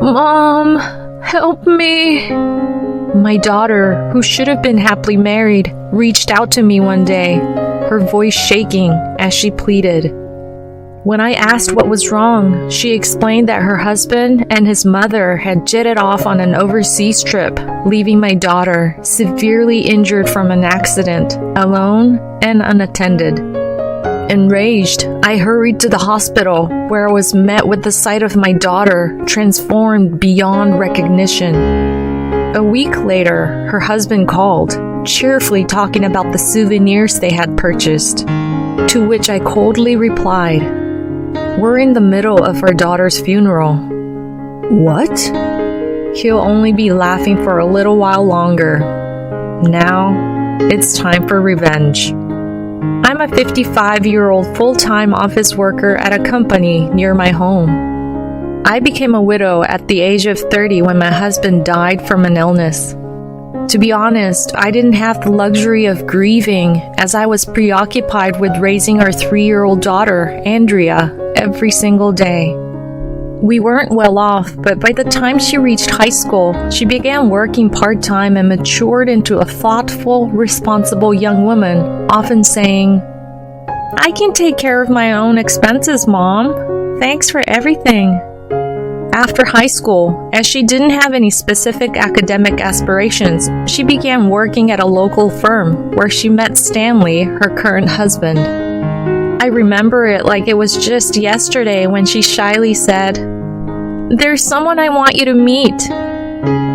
Mom, help me. My daughter, who should have been happily married, reached out to me one day, her voice shaking as she pleaded. When I asked what was wrong, she explained that her husband and his mother had jetted off on an overseas trip, leaving my daughter severely injured from an accident, alone and unattended. Enraged, I hurried to the hospital, where I was met with the sight of my daughter transformed beyond recognition. A week later, her husband called, cheerfully talking about the souvenirs they had purchased, to which I coldly replied, "We're in the middle of our daughter's funeral." "What?" He'll only be laughing for a little while longer. Now, it's time for revenge. I'm a 55-year-old full-time office worker at a company near my home. I became a widow at the age of 30 when my husband died from an illness. To be honest, I didn't have the luxury of grieving, as I was preoccupied with raising our 3-year-old daughter, Andrea, every single day. We weren't well off, but by the time she reached high school, she began working part-time and matured into a thoughtful, responsible young woman, often saying, "I can take care of my own expenses, Mom. Thanks for everything." After high school, as she didn't have any specific academic aspirations, she began working at a local firm where she met Stanley, her current husband. I remember it like it was just yesterday when she shyly said, "There's someone I want you to meet."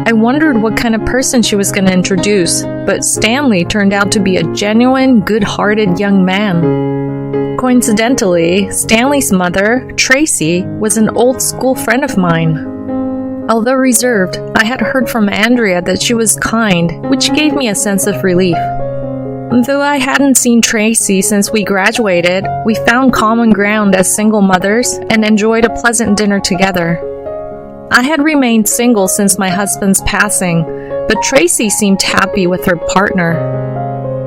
I wondered what kind of person she was going to introduce, but Stanley turned out to be a genuine, good-hearted young man. Coincidentally, Stanley's mother, Tracy, was an old school friend of mine. Although reserved, I had heard from Andrea that she was kind, which gave me a sense of relief. Though I hadn't seen Tracy since we graduated, we found common ground as single mothers and enjoyed a pleasant dinner together. I had remained single since my husband's passing, but Tracy seemed happy with her partner.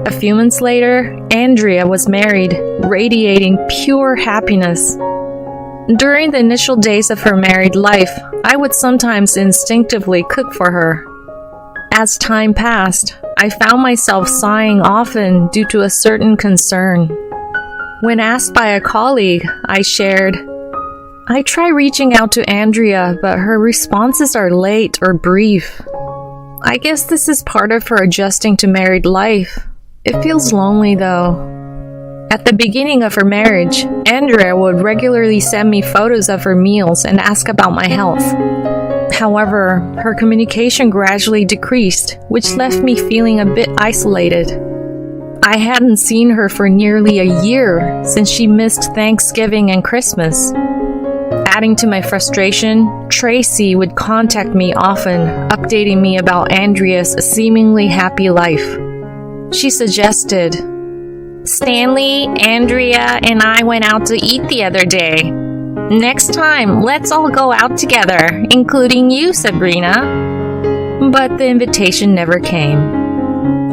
A few months later, Andrea was married, radiating pure happiness. During the initial days of her married life, I would sometimes instinctively cook for her. As time passed, I found myself sighing often due to a certain concern. When asked by a colleague, I shared, "I try reaching out to Andrea, but her responses are late or brief. I guess this is part of her adjusting to married life. It feels lonely though." At the beginning of her marriage, Andrea would regularly send me photos of her meals and ask about my health. However, her communication gradually decreased, which left me feeling a bit isolated. I hadn't seen her for nearly a year since she missed Thanksgiving and Christmas. Adding to my frustration, Tracy would contact me often, updating me about Andrea's seemingly happy life. She suggested, "Stanley, Andrea, and I went out to eat the other day. Next time, let's all go out together, including you, Sabrina." But the invitation never came.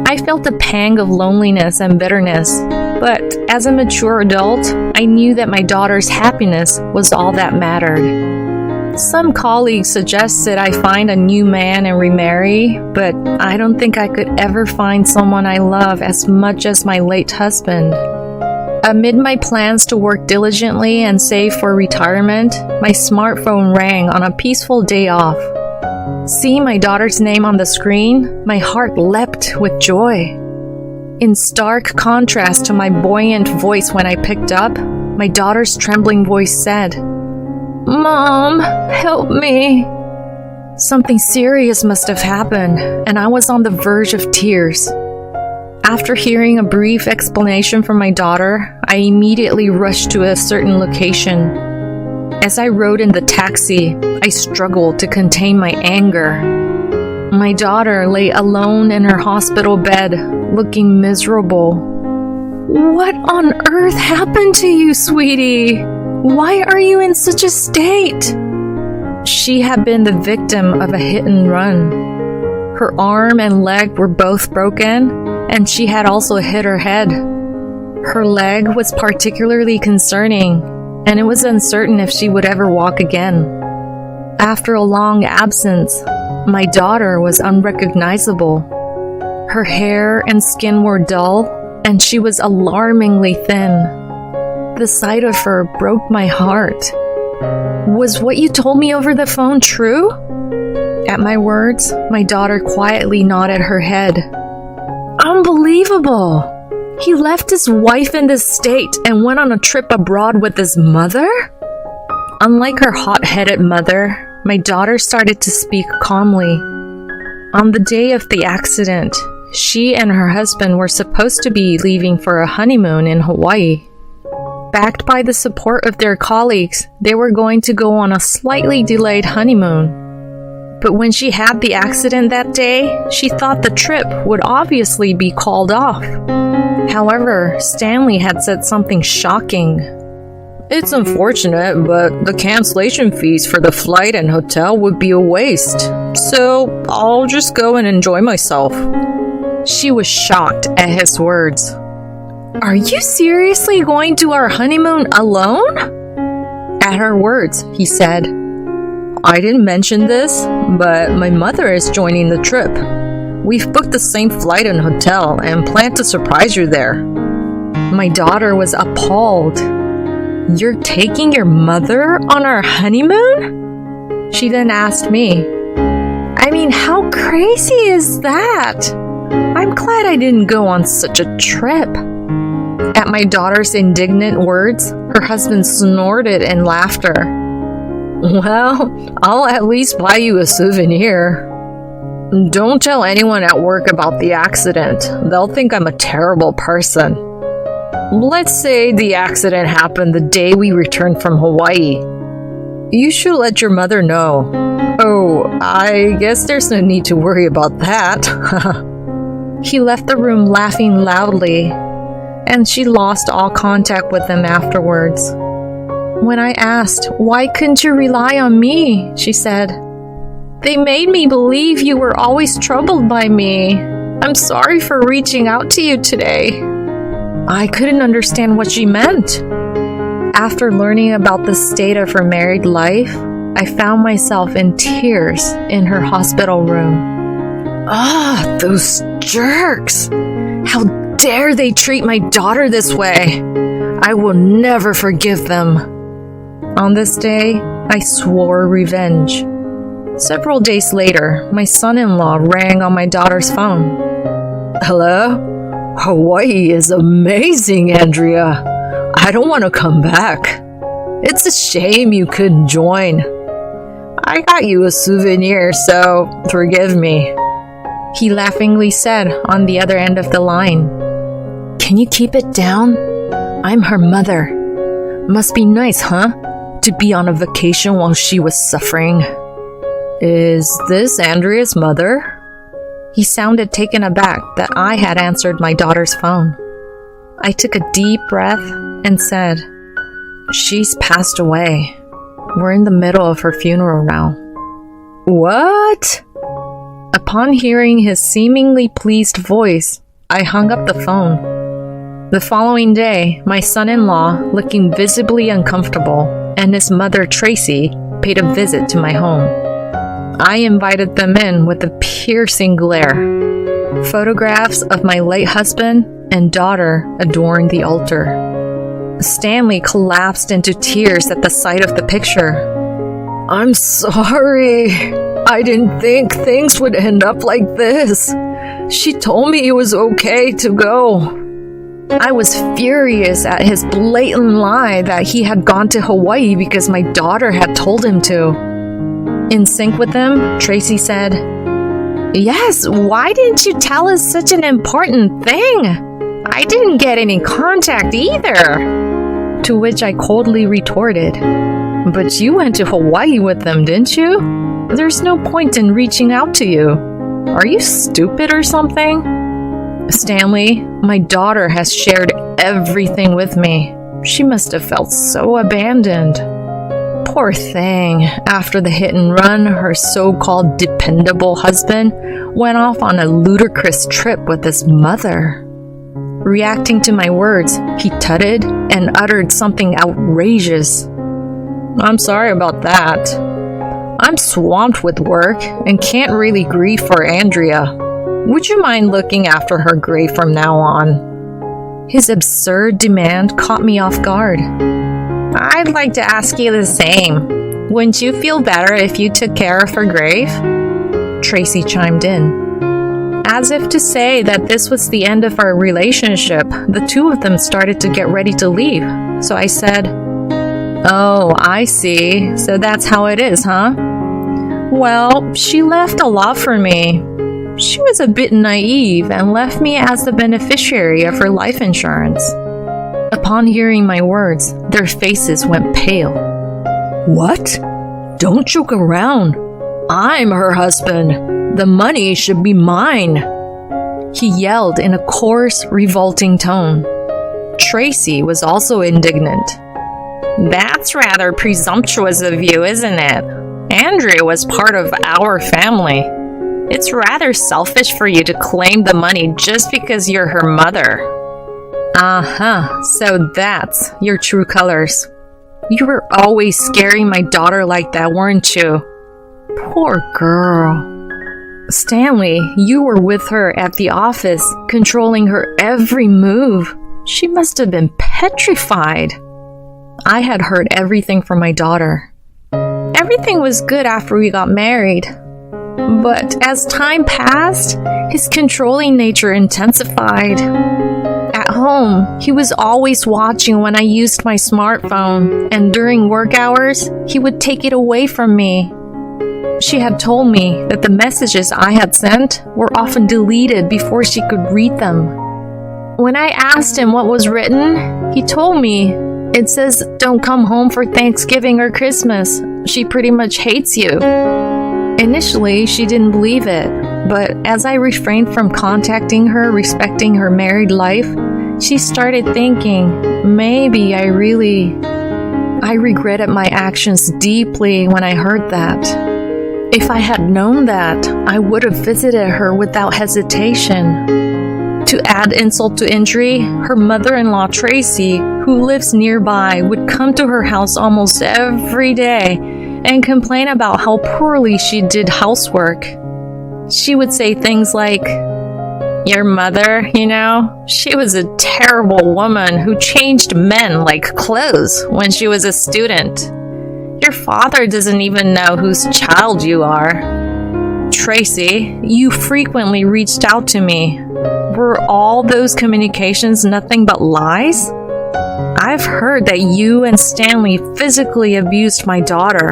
I felt a pang of loneliness and bitterness, but as a mature adult, I knew that my daughter's happiness was all that mattered. Some colleagues suggested I find a new man and remarry, but I don't think I could ever find someone I love as much as my late husband. Amid my plans to work diligently and save for retirement, my smartphone rang on a peaceful day off. Seeing my daughter's name on the screen, my heart leapt with joy. In stark contrast to my buoyant voice when I picked up, my daughter's trembling voice said, "Mom, help me." Something serious must have happened, and I was on the verge of tears. After hearing a brief explanation from my daughter, I immediately rushed to a certain location. As I rode in the taxi, I struggled to contain my anger. My daughter lay alone in her hospital bed, looking miserable. "What on earth happened to you, sweetie? Why are you in such a state?" She had been the victim of a hit and run. Her arm and leg were both broken, and she had also hit her head. Her leg was particularly concerning, and it was uncertain if she would ever walk again. After a long absence, my daughter was unrecognizable. Her hair and skin were dull, and she was alarmingly thin. The sight of her broke my heart. Was what you told me over the phone true? At my words, my daughter quietly nodded her head. Unbelievable! He left his wife in this state and went on a trip abroad with his mother? Unlike her hot-headed mother, my daughter started to speak calmly. On the day of the accident, she and her husband were supposed to be leaving for a honeymoon in Hawaii. Backed by the support of their colleagues, they were going to go on a slightly delayed honeymoon. But when she had the accident that day, she thought the trip would obviously be called off. However, Stanley had said something shocking. It's unfortunate, but the cancellation fees for the flight and hotel would be a waste. So I'll just go and enjoy myself. She was shocked at his words. Are you seriously going to our honeymoon alone? At her words, he said, I didn't mention this, but my mother is joining the trip. We've booked the same flight and hotel and plan to surprise you there. My daughter was appalled. You're taking your mother on our honeymoon? She then asked me, I mean, how crazy is that? I'm glad I didn't go on such a trip. At my daughter's indignant words, her husband snorted in laughter. Well, I'll at least buy you a souvenir. Don't tell anyone at work about the accident. They'll think I'm a terrible person. Let's say the accident happened the day we returned from Hawaii. You should let your mother know. Oh, I guess there's no need to worry about that. He left the room laughing loudly, and she lost all contact with him afterwards. When I asked, why couldn't you rely on me? She said, they made me believe you were always troubled by me. I'm sorry for reaching out to you today. I couldn't understand what she meant. After learning about the state of her married life, I found myself in tears in her hospital room. Ah, those jerks! How dare they treat my daughter this way? I will never forgive them. On this day, I swore revenge. Several days later, my son-in-law rang on my daughter's phone. Hello? Hawaii is amazing, Andrea. I don't want to come back. It's a shame you couldn't join. I got you a souvenir, so forgive me. He laughingly said on the other end of the line. Can you keep it down? I'm her mother. Must be nice, huh? To be on a vacation while she was suffering. Is this Andrea's mother? He sounded taken aback that I had answered my daughter's phone. I took a deep breath and said, She's passed away. We're in the middle of her funeral now. What? Upon hearing his seemingly pleased voice, I hung up the phone. The following day, my son-in-law, looking visibly uncomfortable, and his mother, Tracy, paid a visit to my home. I invited them in with a piercing glare. Photographs of my late husband and daughter adorned the altar. Stanley collapsed into tears at the sight of the picture. I'm sorry. I didn't think things would end up like this. She told me it was okay to go. I was furious at his blatant lie that he had gone to Hawaii because my daughter had told him to. In sync with him, Tracy said, Yes, why didn't you tell us such an important thing? I didn't get any contact either. To which I coldly retorted, But you went to Hawaii with them, didn't you? There's no point in reaching out to you. Are you stupid or something? Stanley, my daughter has shared everything with me. She must have felt so abandoned. Poor thing. After the hit and run, her so-called dependable husband went off on a ludicrous trip with his mother. Reacting to my words, he tutted and uttered something outrageous. I'm sorry about that. I'm swamped with work and can't really grieve for Andrea. Would you mind looking after her grave from now on?" His absurd demand caught me off guard. "I'd like to ask you the same. Wouldn't you feel better if you took care of her grave?" Tracy chimed in. As if to say that this was the end of our relationship, the two of them started to get ready to leave. So I said, "Oh, I see. So that's how it is, huh?" "Well, she left a lot for me. She was a bit naive and left me as the beneficiary of her life insurance." Upon hearing my words, their faces went pale. "What? Don't joke around. I'm her husband. The money should be mine," he yelled in a coarse, revolting tone. Tracy was also indignant. "That's rather presumptuous of you, isn't it? Andrea was part of our family. It's rather selfish for you to claim the money just because you're her mother." "Uh-huh, so that's your true colors. You were always scaring my daughter like that, weren't you?" "Poor girl." "Stanley, you were with her at the office, controlling her every move. She must have been petrified." I had heard everything from my daughter. "Everything was good after we got married. But as time passed, his controlling nature intensified. At home, he was always watching when I used my smartphone, and during work hours, he would take it away from me." She had told me that the messages I had sent were often deleted before she could read them. When I asked him what was written, he told me, "It says don't come home for Thanksgiving or Christmas. She pretty much hates you." Initially, she didn't believe it, but as I refrained from contacting her respecting her married life, she started thinking, maybe I regretted my actions deeply when I heard that. If I had known that, I would have visited her without hesitation. To add insult to injury, her mother-in-law Tracy, who lives nearby, would come to her house almost every day and complain about how poorly she did housework. She would say things like, "Your mother, she was a terrible woman who changed men like clothes when she was a student. Your father doesn't even know whose child you are. Tracy, you frequently reached out to me. Were all those communications nothing but lies? I've heard that you and Stanley physically abused my daughter.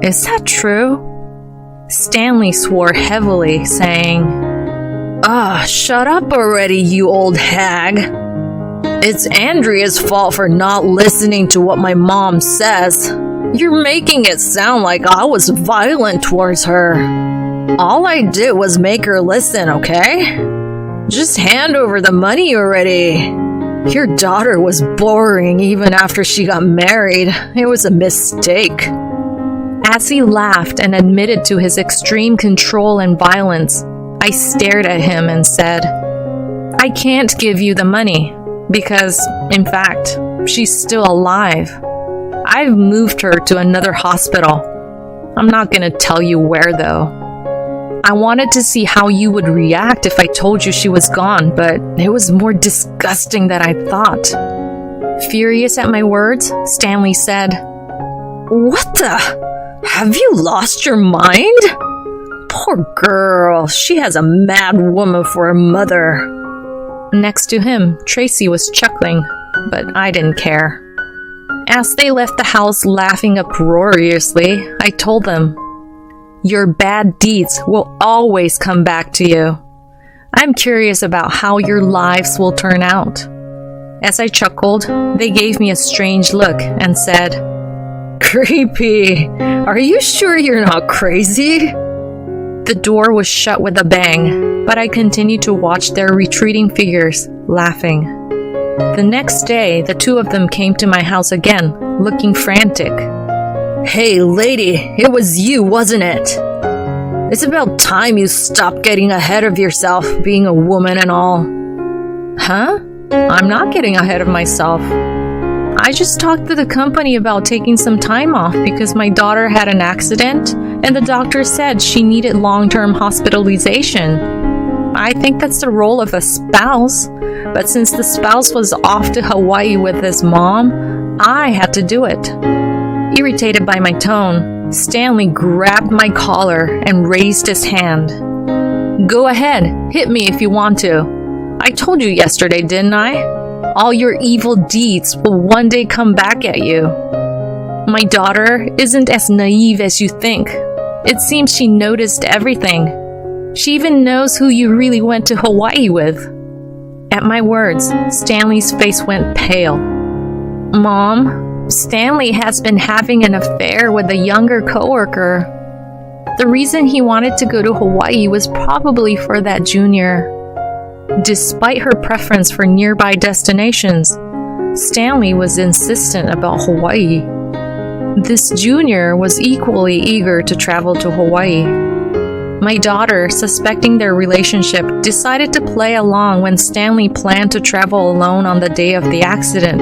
Is that true?" Stanley swore heavily, saying, "Shut up already, you old hag. It's Andrea's fault for not listening to what my mom says. You're making it sound like I was violent towards her. All I did was make her listen, okay? Just hand over the money already. Your daughter was boring even after she got married. It was a mistake." As he laughed and admitted to his extreme control and violence, I stared at him and said, "I can't give you the money because, in fact, she's still alive. I've moved her to another hospital. I'm not going to tell you where, though. I wanted to see how you would react if I told you she was gone, but it was more disgusting than I thought." Furious at my words, Stanley said, "What the? Have you lost your mind? Poor girl, she has a mad woman for a mother." Next to him, Tracy was chuckling, but I didn't care. As they left the house laughing uproariously, I told them, "Your bad deeds will always come back to you. I'm curious about how your lives will turn out." As I chuckled, they gave me a strange look and said, "Creepy. Are you sure you're not crazy?" The door was shut with a bang, but I continued to watch their retreating figures, laughing. The next day, the two of them came to my house again, looking frantic. "Hey, lady, it was you, wasn't it? It's about time you stopped getting ahead of yourself, being a woman and all." "Huh? I'm not getting ahead of myself. I just talked to the company about taking some time off because my daughter had an accident and the doctor said she needed long-term hospitalization. I think that's the role of a spouse, but since the spouse was off to Hawaii with his mom, I had to do it. Irritated by my tone, Stanley grabbed my collar and raised his hand. Go ahead, hit me if you want to. I told you yesterday, didn't I? All your evil deeds will one day come back at you. My daughter isn't as naive as you think. It seems she noticed everything. She even knows who you really went to Hawaii with. At my words, Stanley's face went pale. Mom, Stanley has been having an affair with a younger coworker. The reason he wanted to go to Hawaii was probably for that junior. Despite her preference for nearby destinations, Stanley was insistent about Hawaii. This junior was equally eager to travel to Hawaii. My daughter, suspecting their relationship, decided to play along when Stanley planned to travel alone on the day of the accident,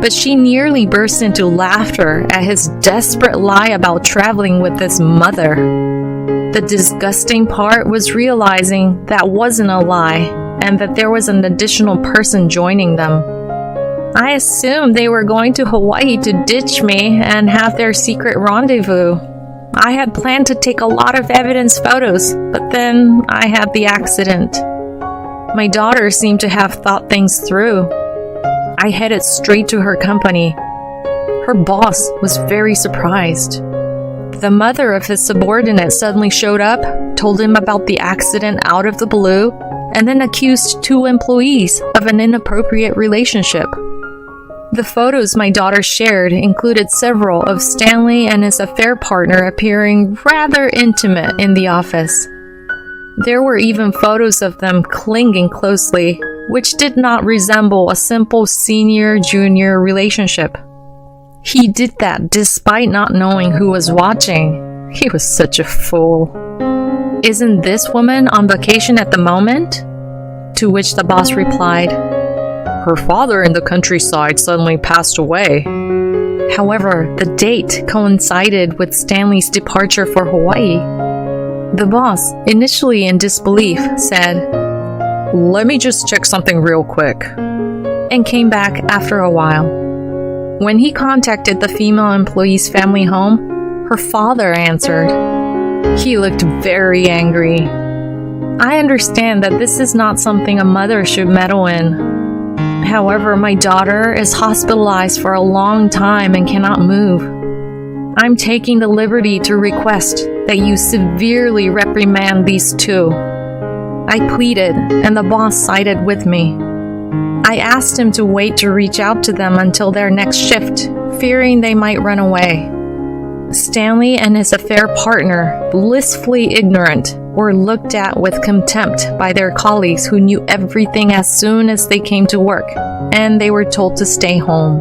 but she nearly burst into laughter at his desperate lie about traveling with his mother. The disgusting part was realizing that wasn't a lie and that there was an additional person joining them. I assumed they were going to Hawaii to ditch me and have their secret rendezvous. I had planned to take a lot of evidence photos, but then I had the accident. My daughter seemed to have thought things through. I headed straight to her company. Her boss was very surprised. The mother of his subordinate suddenly showed up, told him about the accident out of the blue, and then accused 2 employees of an inappropriate relationship. The photos my daughter shared included several of Stanley and his affair partner appearing rather intimate in the office. There were even photos of them clinging closely, which did not resemble a simple senior-junior relationship. He did that despite not knowing who was watching. He was such a fool. Isn't this woman on vacation at the moment? To which the boss replied, her father in the countryside suddenly passed away. However, the date coincided with Stanley's departure for Hawaii. The boss, initially in disbelief, said, "Let me just check something real quick," and came back after a while. When he contacted the female employee's family home, her father answered. He looked very angry. I understand that this is not something a mother should meddle in. However, my daughter is hospitalized for a long time and cannot move. I'm taking the liberty to request that you severely reprimand these 2. I pleaded, and the boss sided with me. I asked him to wait to reach out to them until their next shift, fearing they might run away. Stanley and his affair partner, blissfully ignorant, were looked at with contempt by their colleagues who knew everything as soon as they came to work, and they were told to stay home.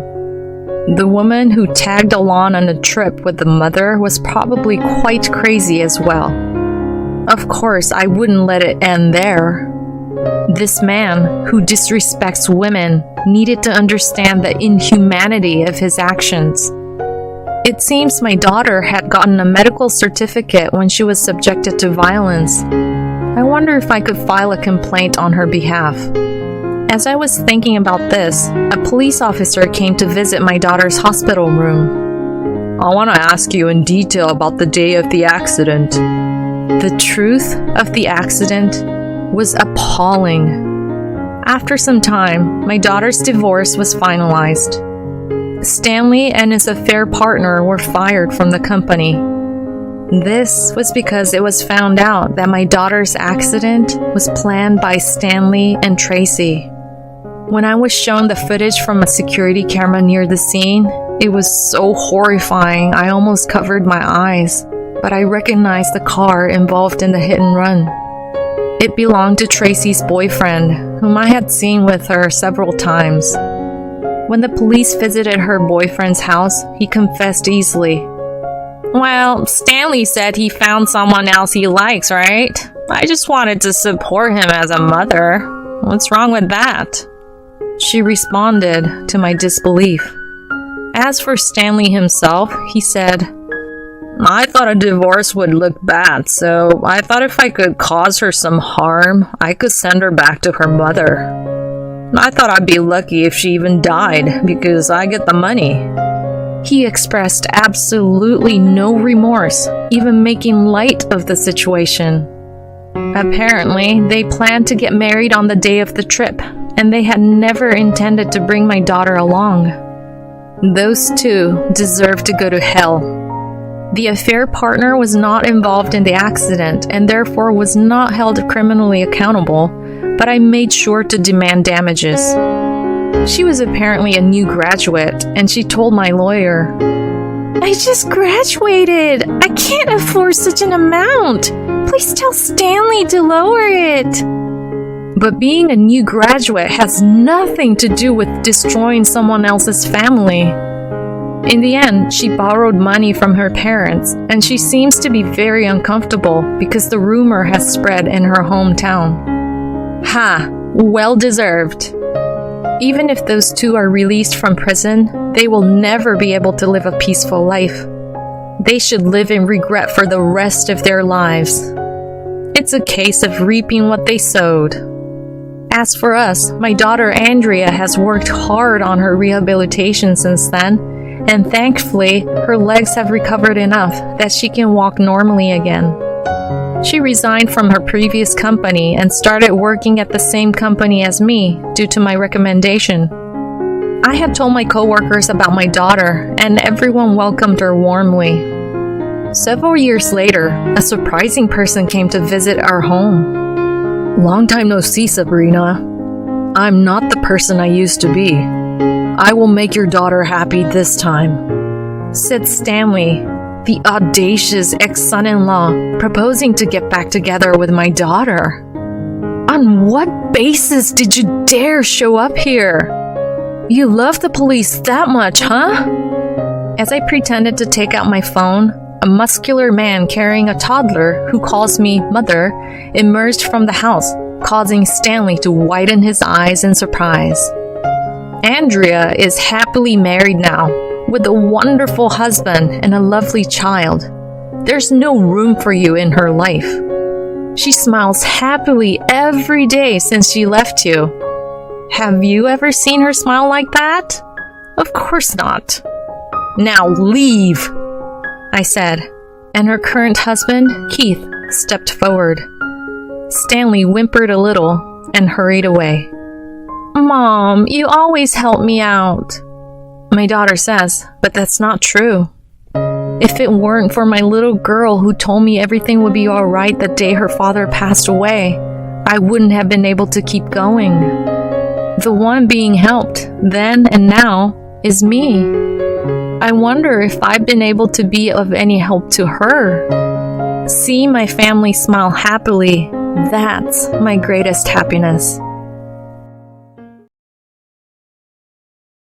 The woman who tagged along on a trip with the mother was probably quite crazy as well. Of course, I wouldn't let it end there. This man, who disrespects women, needed to understand the inhumanity of his actions. It seems my daughter had gotten a medical certificate when she was subjected to violence. I wonder if I could file a complaint on her behalf. As I was thinking about this, a police officer came to visit my daughter's hospital room. I want to ask you in detail about the day of the accident. The truth of the accident was appalling. After some time, my daughter's divorce was finalized. Stanley and his affair partner were fired from the company. This was because it was found out that my daughter's accident was planned by Stanley and Tracy. When I was shown the footage from a security camera near the scene, it was so horrifying I almost covered my eyes, but I recognized the car involved in the hit and run. It belonged to Tracy's boyfriend, whom I had seen with her several times. When the police visited her boyfriend's house, he confessed easily. Well, Stanley said he found someone else he likes, right? I just wanted to support him as a mother. What's wrong with that? She responded to my disbelief. As for Stanley himself, he said, I thought a divorce would look bad, so I thought if I could cause her some harm, I could send her back to her mother. I thought I'd be lucky if she even died, because I get the money. He expressed absolutely no remorse, even making light of the situation. Apparently, they planned to get married on the day of the trip, and they had never intended to bring my daughter along. Those two deserve to go to hell. The affair partner was not involved in the accident and therefore was not held criminally accountable, but I made sure to demand damages. She was apparently a new graduate, and she told my lawyer, "I just graduated. I can't afford such an amount. Please tell Stanley to lower it." But being a new graduate has nothing to do with destroying someone else's family. In the end, she borrowed money from her parents, and she seems to be very uncomfortable because the rumor has spread in her hometown. Ha! Well deserved. Even if those two are released from prison, they will never be able to live a peaceful life. They should live in regret for the rest of their lives. It's a case of reaping what they sowed. As for us, my daughter Andrea has worked hard on her rehabilitation since then, and thankfully, her legs have recovered enough that she can walk normally again. She resigned from her previous company and started working at the same company as me due to my recommendation. I had told my coworkers about my daughter, and everyone welcomed her warmly. Several years later, a surprising person came to visit our home. "Long time no see, Sabrina. I'm not the person I used to be. I will make your daughter happy this time," said Stanley, the audacious ex-son-in-law, proposing to get back together with my daughter. "On what basis did you dare show up here? You love the police that much, huh?" As I pretended to take out my phone, a muscular man carrying a toddler, who calls me mother, emerged from the house, causing Stanley to widen his eyes in surprise. Andrea is happily married now, with a wonderful husband and a lovely child. There's no room for you in her life. She smiles happily every day since she left you. Have you ever seen her smile like that? Of course not. Now leave, I said, and her current husband, Keith, stepped forward. Stanley whimpered a little and hurried away. "Mom, you always help me out," my daughter says, but that's not true. If it weren't for my little girl who told me everything would be all right the day her father passed away, I wouldn't have been able to keep going. The one being helped, then and now, is me. I wonder if I've been able to be of any help to her. See my family smile happily, that's my greatest happiness.